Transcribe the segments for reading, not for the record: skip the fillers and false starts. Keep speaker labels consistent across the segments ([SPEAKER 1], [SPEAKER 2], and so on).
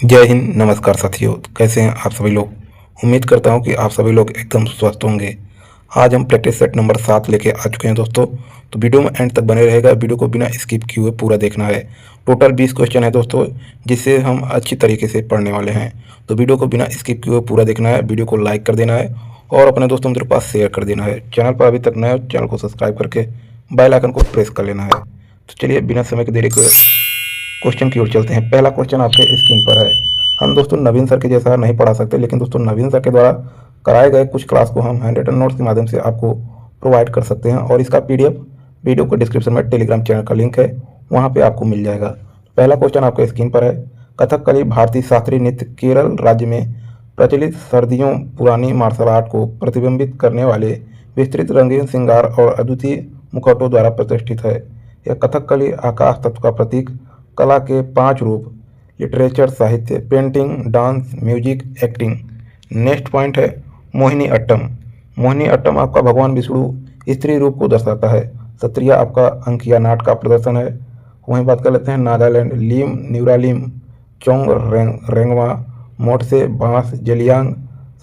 [SPEAKER 1] जय हिंद, नमस्कार साथियों। कैसे हैं आप सभी लोग। उम्मीद करता हूं कि आप सभी लोग एकदम स्वस्थ होंगे। आज हम प्रैक्टिस सेट नंबर 7 लेके आ चुके हैं दोस्तों। तो वीडियो में एंड तक बने रहेगा। वीडियो को बिना स्किप किए हुए पूरा देखना है। टोटल 20 क्वेश्चन है दोस्तों, जिससे हम अच्छी तरीके से पढ़ने वाले हैं। तो वीडियो को बिना स्किप किए हुए पूरा देखना है। वीडियो को लाइक कर देना है और अपने दोस्तों मित्रों के पास शेयर कर देना है। चैनल पर अभी तक नए हो, चैनल को सब्सक्राइब करके बेल आइकन को प्रेस कर लेना है। तो चलिए बिना समय की देरी के क्वेश्चन की ओर चलते हैं। पहला क्वेश्चन आपके स्क्रीन पर है। हम दोस्तों नवीन सर के जैसा नहीं पढ़ा सकते, लेकिन दोस्तों नवीन सर के द्वारा कराए गए कुछ क्लास को हम हैंड रिटन नोट्स के माध्यम से आपको प्रोवाइड कर सकते हैं। और इसका पीडीएफ वीडियो को डिस्क्रिप्शन में टेलीग्राम चैनल का लिंक है, वहाँ पे आपको मिल जाएगा। पहला क्वेश्चन आपके स्क्रीन पर है। कथकली भारतीय शास्त्रीय नृत्य केरल राज्य में प्रचलित सर्दियों पुरानी मार्शल आर्ट को प्रतिबिंबित करने वाले विस्तृत रंगीन श्रृंगार और अद्वितीय मुखौटों द्वारा प्रतिष्ठित है। यह कथकली आकाश तत्व का प्रतीक, कला के 5 रूप, लिटरेचर, साहित्य, painting, dance, music, acting. Next point है मोहिनी अट्टम। मोहिनी अट्टम आपका भगवान विष्णु स्त्री रूप को दर्शाता है। सत्रिया आपका अंकिया नाट का प्रदर्शन है। वहीं बात कर लेते हैं नागालैंड। लीम, न्यूरालीम, चोंग रेंगमा, मोटसे, बांस, जलियांग,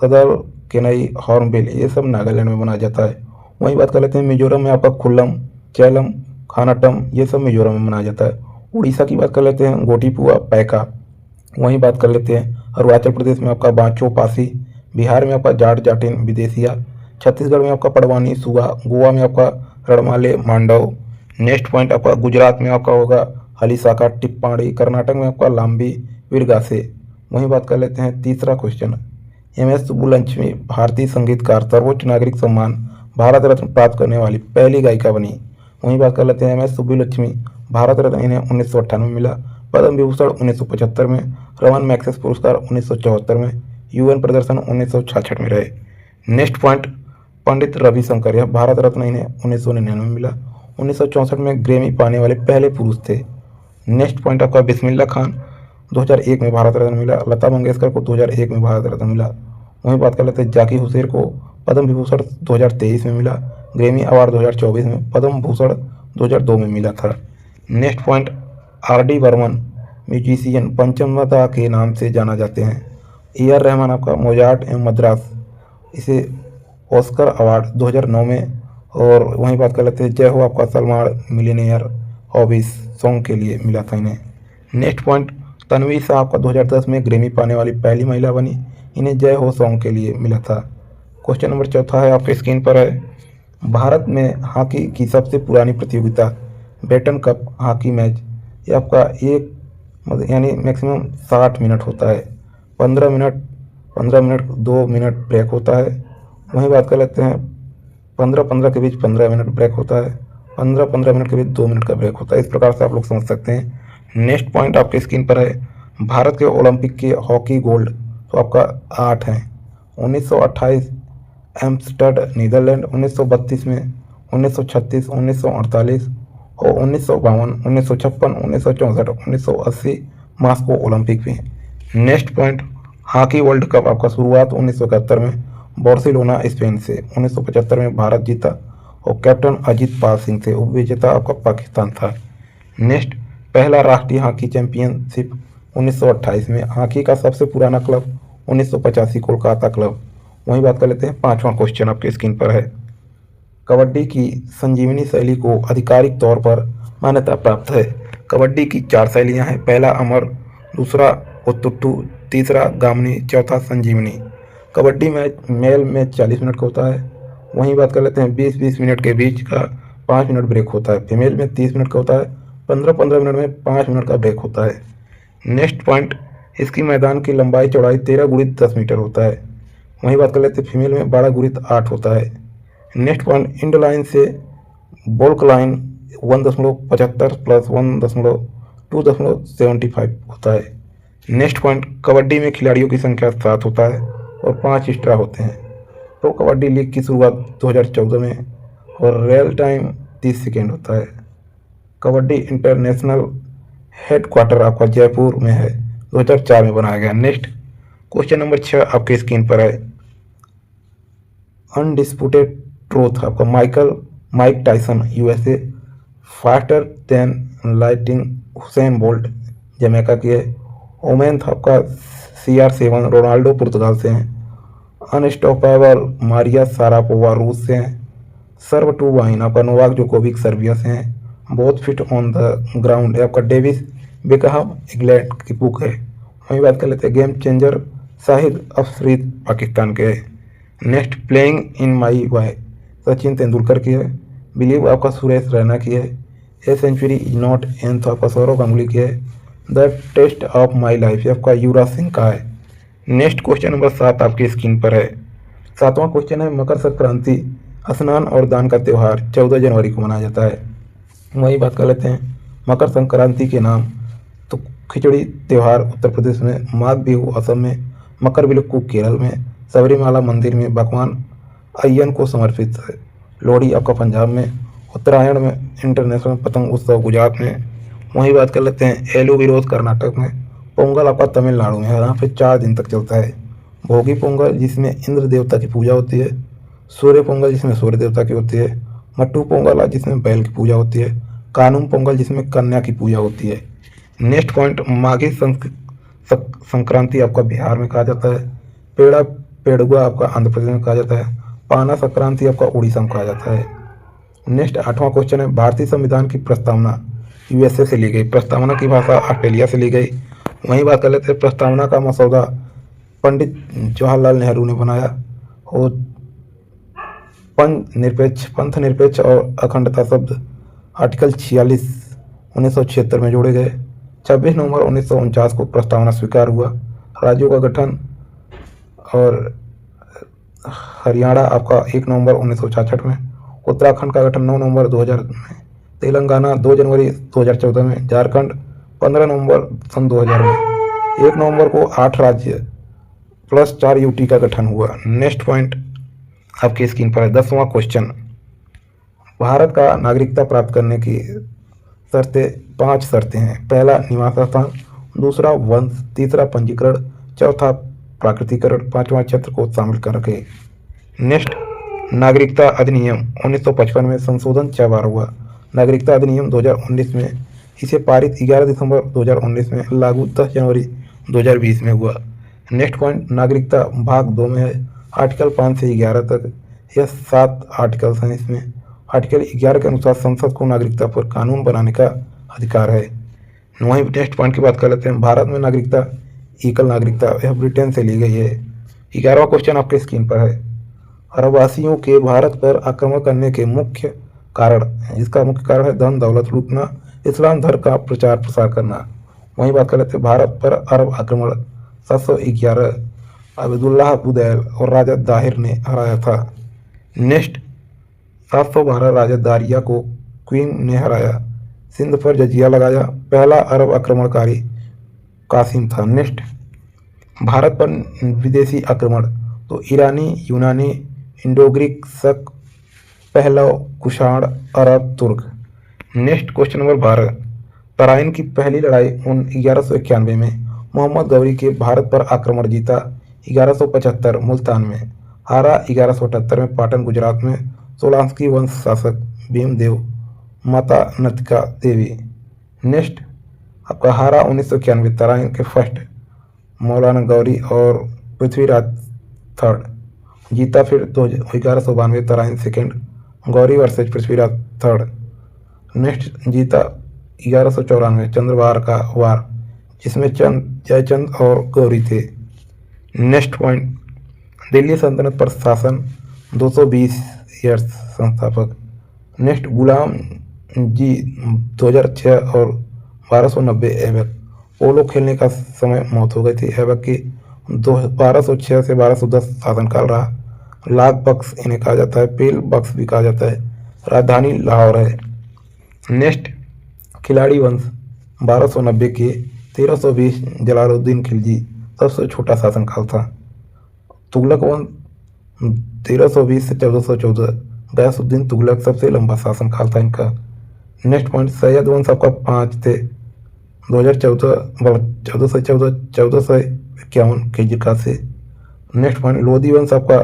[SPEAKER 1] सदर, केनई, हॉर्नबिल, ये सब नागालैंड में मनाया जाता है। वहीं बात कर लेते हैं मिजोरम में आपका खुल्लम, चैलम, खानाटम, ये सब मिजोरम में मनाया जाता है। उड़ीसा की बात कर लेते हैं गोटीपुआ, पैका। वहीं बात कर लेते हैं अरुणाचल प्रदेश में आपका बांचो, पासी। बिहार में आपका जाट, जाटिन, विदेशिया। छत्तीसगढ़ में आपका पड़वानी, सुगा। गोवा में आपका रणमाले, मांडव। नेक्स्ट पॉइंट आपका गुजरात में आपका होगा हलीसाका, टिप्पाणी। कर्नाटक में आपका लाम्बी, वीरगासे। वहीं बात कर लेते हैं तीसरा क्वेश्चन। एम.एस. सुब्बुलक्ष्मी भारतीय संगीतकार, सर्वोच्च नागरिक सम्मान भारत रत्न प्राप्त करने वाली पहली गायिका बनी। वहीं बात कर लेते हैं एम.एस. सुब्बुलक्ष्मी भारत रत्न इन्हें 1998 में मिला, पद्म विभूषण 1975 में, रमन मैग्सेस पुरस्कार 1974 में, यूएन प्रदर्शन 1966 में रहे। नेक्स्ट पॉइंट पंडित रविशंकर, यह भारत रत्न इन्हें 1999 में मिला, 1964 में ग्रेमी पाने वाले पहले पुरुष थे। नेक्स्ट पॉइंट आपका बिस्मिल्लाह खान 2001 में भारत रत्न मिला। लता मंगेशकर को 2001 में भारत रत्न मिला। वहीं बात कर लेते हैं जाकिर हुसैन को पद्म विभूषण 2023 में मिला, ग्रेमी अवार्ड 2024 में, पद्म भूषण 2002 में मिला था। Next point R D. Burman musician Panchamda के नाम से जाना जाते हैं। ए.आर. रहमान आपका मोजार्ट एवं मद्रास, इसे ऑस्कर अवार्ड 2009 में। और वहीं बात कर लेते हैं जय हो आपका सलमान मिलीनियर हॉबीज सॉन्ग के लिए मिला था इन्हें। नेक्स्ट पॉइंट तन्वी शाह आपका 2010 में ग्रेमी पाने वाली पहली महिला बनी, इन्हें जय हो सॉन्ग के लिए मिला था। क्वेश्चन नंबर चौथा है आपके स्क्रीन पर है। भारत में हॉकी की सबसे पुरानी प्रतियोगिता बेटन कप हॉकी मैच, ये आपका यानी मैक्सिमम 60 मिनट होता है। 15 मिनट 2 मिनट ब्रेक होता है। वहीं बात कर लेते हैं 15-15 के बीच 15 मिनट ब्रेक होता है। 15-15 मिनट के बीच 2 मिनट का ब्रेक होता है। इस प्रकार से आप लोग समझ सकते हैं। नेक्स्ट पॉइंट आपके स्क्रीन पर है। भारत के ओलंपिक के हॉकी गोल्ड तो आपका 8 हैं। 1928 एम्स्टर्डम नीदरलैंड, 1932 में, 1936, 1948 और 1952, 1956, 1964, 1980 मास्को ओलंपिक में। Next point hockey world cup आपका शुरुआत 1971 में बार्सिलोना स्पेन से, 1975 में भारत जीता और कैप्टन अजीत पाल सिंह थे। उपविजेता आपका पाकिस्तान था। नेक्स्ट पहला राष्ट्रीय हॉकी चैंपियनशिप 1928 में। हॉकी का सबसे पुराना क्लब 1985 कोलकाता क्लब। वहीं बात कर लेते हैं पांचवा क्वेश्चन आपके स्क्रीन पर है। कबड्डी की संजीवनी शैली को आधिकारिक तौर पर मान्यता प्राप्त है। कबड्डी की 4 शैलियां हैं। पहला अमर, दूसरा उत्तुट्टू, तीसरा गामनी, चौथा संजीवनी। कबड्डी मैच मेल में 40 मिनट का होता है। वहीं बात कर लेते हैं 20-20 मिनट के बीच का 5 मिनट ब्रेक होता है। फीमेल में 30 मिनट का होता है। 15-15 मिनट में 5 मिनट का ब्रेक होता है। नेक्स्ट पॉइंट इसकी मैदान की लंबाई चौड़ाई 13 × 10 मीटर होता है। वहीं बात कर लेते हैं फीमेल में 12 × 8 होता है। नेक्स्ट पॉइंट इंड लाइन से बॉल्क लाइन 1.75 प्लस 1.275 होता है। नेक्स्ट पॉइंट कबड्डी में खिलाड़ियों की संख्या 7 होता है और 5 एक्स्ट्रा होते हैं। प्रो कबड्डी लीग की शुरुआत 2014 में और रियल टाइम 30 सेकेंड होता है। कबड्डी इंटरनेशनल हेडक्वार्टर आपका जयपुर में है, 2004 में बनाया गया। नेक्स्ट क्वेश्चन नंबर 6 आपके स्क्रीन पर है। अनडिस्प्यूटेड ट्रूथ आपका Mike Tyson USA, faster than lighting Usain Bolt Jamaica की है। ओमेन था आपका CR7 रोनाल्डो पुर्तगाल से हैं। अनस्टॉपेबल मारिया सारापोवा रूस से हैं। सर्व टू वाइन आपका नोवाक जोकोविक सर्बिया से हैं। Both fit on the ground है आपका डेविस बेकहम इंग्लैंड की बुक है। वहीं बात कर लेते हैं गेम चेंजर शाहिद अफरीदी पाकिस्तान के है। Next playing in my why Sachin Tendulkar की है। बिलीव आपका सुरेश रैना की है। A century is not an तो आपका सौरव गांगुली की है। The test of my life आपका युवराज सिंह का है। नेक्स्ट क्वेश्चन नंबर 7 आपकी स्क्रीन पर है। 7वां क्वेश्चन है मकर संक्रांति स्नान और दान का त्यौहार 14 जनवरी को मनाया जाता है। वही बात कर लेते हैं मकर संक्रांति के नाम तो खिचड़ी त्यौहार उत्तर प्रदेश में, माघ बिहू असम में, मकर बिलक्कू केरल में, सबरीमाला मंदिर में भगवान अय्यन को समर्पित है। लोहड़ी आपका पंजाब में, उत्तरायण में, इंटरनेशनल पतंग उत्सव गुजरात में। वहीं बात कर लेते हैं एलू विरोध कर्नाटक में, पोंगल आपका तमिलनाडु में, यहाँ पे 4 दिन तक चलता है। भोगी पोंगल जिसमें इंद्र देवता की पूजा होती है। सूर्य पोंगल जिसमें सूर्य देवता की होती है। मट्टू पोंगल जिसमें बैल की पूजा होती है। कानूम पोंगल जिसमें कन्या की पूजा होती है। नेक्स्ट पॉइंट माघी संक्रांति आपका बिहार में कहा जाता है। पेड़ा पेड़ुआ आपका आंध्र प्रदेश में कहा जाता है। पाना संक्रांति आपका उड़ीसा में कहा जाता है। नेक्स्ट 8वां क्वेश्चन है भारतीय संविधान की प्रस्तावना USA से ली गई, प्रस्तावना की भाषा ऑस्ट्रेलिया से ली गई। वहीं बात कर लेते हैं प्रस्तावना का मसौदा पंडित जवाहरलाल नेहरू ने बनाया और पंथ निरपेक्ष और अखंडता शब्द आर्टिकल 46 1976 में जोड़े गए। 26 नवंबर 1949 को प्रस्तावना स्वीकार हुआ। राज्यों का गठन और हरियाणा आपका 1 नवंबर 1966 में, उत्तराखंड का गठन 9 नवंबर 2000 में, तेलंगाना 2 जनवरी 2014 में, झारखंड 15 नवंबर सन 2000 में, 1 नवंबर को 8 राज्य प्लस 4 UT का गठन हुआ। नेक्स्ट पॉइंट आपकी स्क्रीन पर है 10वां क्वेश्चन। भारत का नागरिकता प्राप्त करने की शर्तें 5 शर्तें हैं। पहला निवास स्थान, दूसरा वंश, तीसरा पंजीकरण, चौथा प्राकृतिकरण, 5वां क्षेत्र को शामिल कर रखे। नेक्स्ट नागरिकता अधिनियम 1955 में संशोधन 6 बार हुआ। नागरिकता अधिनियम 2019 में इसे पारित 11 दिसंबर 2019 में, लागू 10 जनवरी 2020 में हुआ। नेक्स्ट पॉइंट नागरिकता भाग 2 में है। आर्टिकल 5 से 11 तक यह 7 आर्टिकल्स हैं। इसमें आर्टिकल 11 के अनुसार संसद को नागरिकता पर कानून बनाने का अधिकार है। वहीं नेक्स्ट पॉइंट की बात कर लेते हैं भारत में नागरिकता एकल नागरिकता यह ब्रिटेन से ली गई है। 11वां क्वेश्चन आपके स्क्रीन पर है। अरबवासियों के भारत पर आक्रमण करने के मुख्य कारण, इसका मुख्य कारण है धन दौलत लूटना, इस्लाम धर्म का प्रचार प्रसार करना। वहीं बात कर लेते हैं भारत पर अरब आक्रमण 711 अब्दुल्लाह बुदैल और राजा दाहिर ने हराया था। नेक्स्ट 712 राजा दारिया को क्वीन ने हराया। सिंध पर जजिया लगाया। पहला अरब आक्रमणकारी कासिम था। नेक्स्ट भारत पर विदेशी आक्रमण तो ईरानी, यूनानी, इंडोग्रीक, शक, पहलव, कुषाण, अरब, तुर्क। नेक्स्ट क्वेश्चन नंबर 12 तराइन की पहली लड़ाई 1191 में मोहम्मद गौरी के भारत पर आक्रमण जीता। 1175 मुल्तान में, हारा 1178 में पाटन गुजरात में। सोलांस्की वंश शासक भीमदेव, माता नतिका देवी। नेक्स्ट आपका हारा 1991 तराइन के फर्स्ट मौलाना गौरी और पृथ्वीराज थर्ड जीता। फिर 1192 Tarain second Gauri versus Prithviraj third. Next जीता 1194 चंद्रवार का वार जिसमें जयचंद और गौरी थे। नेक्स्ट पॉइंट दिल्ली सल्तनत पर शासन 220 ईयर्स संस्थापक। नेक्स्ट गुलाम जी 2006 और 1290 ऐबक पोलो खेलने का समय मौत हो गई थी। ऐबक की 1206 से 1210 शासनकाल रहा। लाख बख्श इन्हें कहा जाता है, पेल बख्श भी कहा जाता है। राजधानी लाहौर है। नेक्स्ट खिलाड़ी वंश 1290 के 1320 जलालुद्दीन खिलजी सबसे छोटा शासनकाल था। तुगलक वंश 1320 से 1414 गयासुद्दीन तुगलक सबसे लंबा शासनकाल था इनका। नेक्स्ट पॉइंट सैयद वंश आपका 5 थे 1451 के जिका से। नेक्स्ट पॉइंट लोधी वंश आपका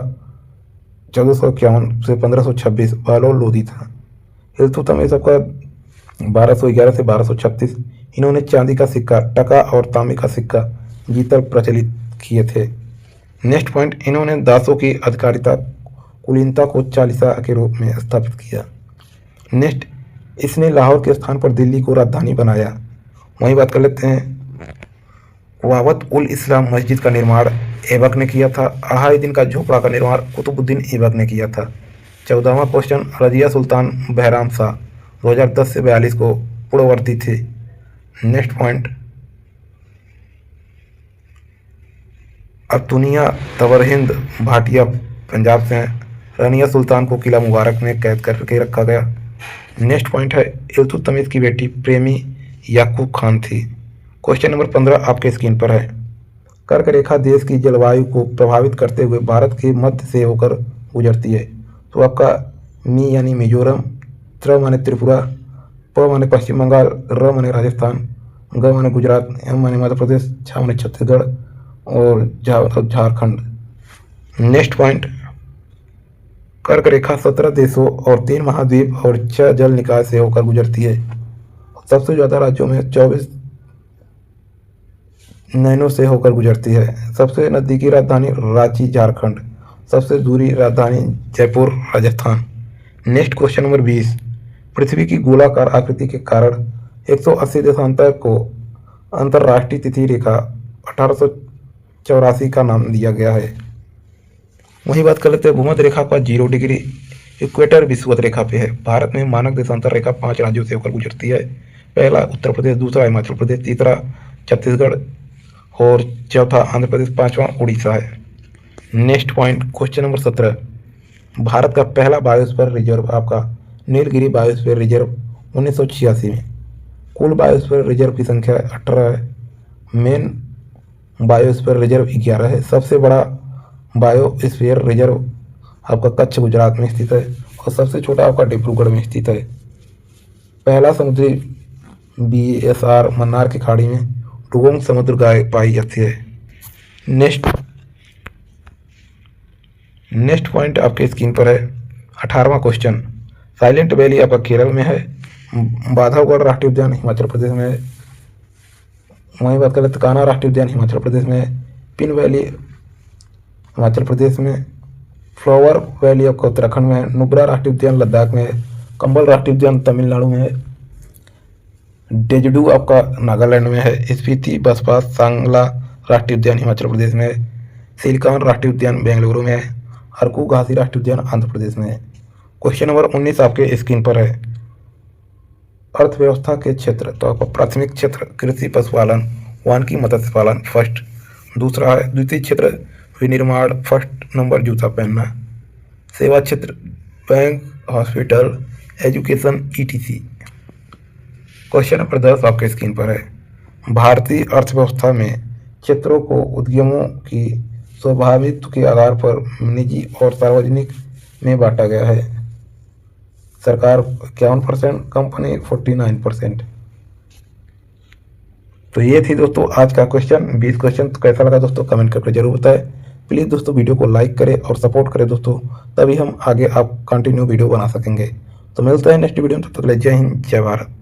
[SPEAKER 1] 1451 से 1526 बालोर लोधी था। इल्तुतमिश आपका 1211 से 1236 इन्होंने चांदी का सिक्का, टका और तांबे का सिक्का जीतकर प्रचलित किए थे। नेक्स्ट पॉइंट, इन्होंने दासों की अधिकारिता कुलीनता को चालीसा के रूप में स्थापित किया। नेक्स्ट, इसने लाहौर के स्थान पर दिल्ली को राजधानी बनाया। वहीं बात कर लेते हैं, वावत उल इस्लाम मस्जिद का निर्माण ऐबक ने किया था। अढ़ाई दिन का झोपड़ा का निर्माण कुतुबुद्दीन ऐबक ने किया था। 14वां क्वेश्चन, रजिया सुल्तान बहराम शाह 2010 से 42 को पूर्ववर्ती थे। नेक्स्ट पॉइंट, अतुनिया तवरहिंद भाटिया पंजाब से हैं। रनिया सुल्तान को किला मुबारक में कैद करके रखा गया। नेक्स्ट पॉइंट है, इल्तुतमिश की बेटी प्रेमी याकूब खान थी। क्वेश्चन नंबर 15 आपके स्क्रीन पर है। कर्क रेखा देश की जलवायु को प्रभावित करते हुए भारत के मध्य से होकर गुजरती है। तो आपका मी यानी मिजोरम, त्र माने त्रिपुरा, प माने पश्चिम बंगाल, र माने राजस्थान, ग माने गुजरात, एम माने मध्य प्रदेश, झ माने छत्तीसगढ़ और झारखंड। नेक्स्ट पॉइंट, कर्क रेखा 17 देशों और 3 महाद्वीप और 6 जल निकाय से होकर गुजरती है। सबसे ज़्यादा राज्यों में 24 नैनो से होकर गुजरती है। सबसे नज़दीकी राजधानी रांची झारखंड, सबसे दूरी राजधानी Jaipur Rajasthan. Next question number 20, पृथ्वी की गोलाकार आकृति के कारण 180 देशांतर को अंतर्राष्ट्रीय तिथि रेखा 1884 का नाम दिया गया है। वहीं बात कर लेते हैं, भूमध्य रेखा का 0 डिग्री इक्वेटर विषुवत रेखा पे है। भारत में मानक देशांतर रेखा 5 राज्यों से होकर गुजरती है। पहला उत्तर प्रदेश, दूसरा हिमाचल प्रदेश, तीसरा छत्तीसगढ़ और चौथा आंध्र प्रदेश, पांचवा उड़ीसा है। Next point, question number 17, Bharat का पहला बायोस्फीयर रिजर्व आपका नीलगिरी बायोस्फीयर रिजर्व 1986 में। कुल बायोस्फीयर रिजर्व की संख्या 18 है। मेन बायोस्फीयर रिजर्व 11 है। सबसे बड़ा बायोस्फीयर रिजर्व आपका कच्छ गुजरात में स्थित है और सबसे छोटा आपका डिब्रूगढ़ में स्थित है। पहला समुद्री BSR मन्नार की खाड़ी में डुगोंग समुद्र गाय पाई जाती है। नेक्स्ट पॉइंट आपके स्क्रीन पर है। 18वां क्वेश्चन, साइलेंट वैली आपका केरल में है। बांधवगढ़ राष्ट्रीय उद्यान हिमाचल प्रदेश में है। वहीं बात करें तो कान्हा राष्ट्रीय उद्यान हिमाचल प्रदेश में है। पिन वैली हिमाचल प्रदेश में, फ्लावर वैली आपका उत्तराखंड में है। नुब्रा राष्ट्रीय उद्यान लद्दाख में है। कंबल राष्ट्रीय उद्यान तमिलनाडु में है। डेजडू आपका नागालैंड में है। स्पीति बसपा सांगला राष्ट्रीय उद्यान हिमाचल प्रदेश में है। सिलिकॉन राष्ट्रीय उद्यान बेंगलुरु में है। अरकू घासी राष्ट्रीय उद्यान आंध्र प्रदेश में है। क्वेश्चन नंबर 19 आपके स्क्रीन पर है। अर्थव्यवस्था के क्षेत्र, तो आपका प्राथमिक क्षेत्र कृषि पशुपालन वानिकी मत्स्य पालन फर्स्ट, दूसरा है द्वितीय क्षेत्र विनिर्माण, फर्स्ट नंबर जूता पहनना, सेवा क्षेत्र bank hospital education ETC। Question number 10 आपके स्क्रीन पर है। भारतीय अर्थव्यवस्था में क्षेत्रों को उद्यमों की स्वाभाविक के आधार पर निजी और सार्वजनिक में बांटा गया है। सरकार 51%, कंपनी 49%। तो ये थी दोस्तों आज का क्वेश्चन 20 क्वेश्चन। तो कैसा लगा दोस्तों कमेंट करके जरूर बताएं। प्लीज़ दोस्तों वीडियो को लाइक करें और सपोर्ट करें दोस्तों, तभी हम आगे आप कंटिन्यू वीडियो बना सकेंगे। तो मिलते हैं नेक्स्ट वीडियो में, तब तक के लिए जय हिंद जय भारत।